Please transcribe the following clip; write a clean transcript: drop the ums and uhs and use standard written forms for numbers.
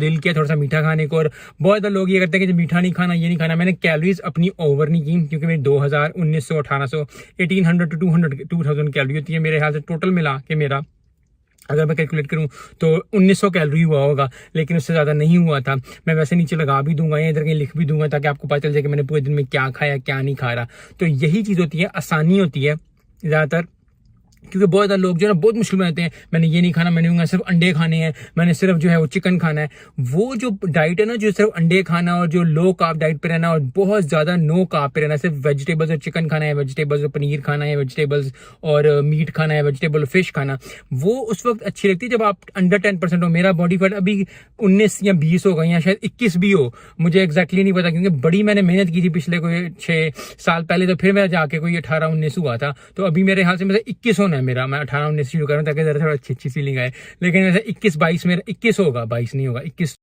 दिल किया थोड़ा सा मीठा खाने को। और बहुत ज़्यादा लोग ये करते हैं कि मीठा नहीं खाना, ये नहीं खाना। मैंने कैलोरीज अपनी ओवर नहीं की, क्योंकि मेरी 2000, 1900, 1800, 1800 to 2000 कैलोरी होती है मेरे ख्याल से टोटल मिला के। मेरा अगर मैं कैलकुलेट करूं तो 1900 कैलोरी हुआ होगा, लेकिन उससे ज़्यादा नहीं हुआ था। मैं वैसे नीचे लगा भी दूंगा या इधर कहीं लिख भी दूंगा, ताकि आपको पता चल जाए कि मैंने पूरे दिन में क्या खाया क्या नहीं खा रहा। तो यही चीज़ होती है, आसानी होती है ज़्यादातर, क्योंकि बहुत ज़्यादा लोग जो है ना बहुत मुश्किल में रहते हैं। मैंने ये नहीं खाना, मैंने सिर्फ अंडे खाने हैं, मैंने सिर्फ जो है वो चिकन खाना है। वो जो डाइट है ना, जो सिर्फ अंडे खाना और जो लो कार्ब डाइट पे रहना और बहुत ज़्यादा नो कार्ब पे रहना, सिर्फ वेजिटेबल्स और चिकन खाना है, वेजिटेबल्स और पनीर खाना है, वेजिटेबल्स और मीट खाना है, वेजिटेबल और फिश खाना, वो उस वक्त अच्छी लगती है जब आप अंडर 10% हो। मेरा बॉडी फैट अभी 19 या 20 होगा, या शायद 21 भी हो, मुझे एग्जैक्टली नहीं पता, क्योंकि बड़ी मैंने मेहनत की थी पिछले कोई 6 साल पहले, तो फिर मेरा जाके कोई 18-19 हुआ था। तो अभी मेरे हाल से मतलब 21 होना है मेरा। मैं 18-19 शुरू करूँ ताकि जरा थोड़ा अच्छी फीलिंग आए। लेकिन वैसे 21-22 मेरा 21 होगा, 22 नहीं होगा, 21।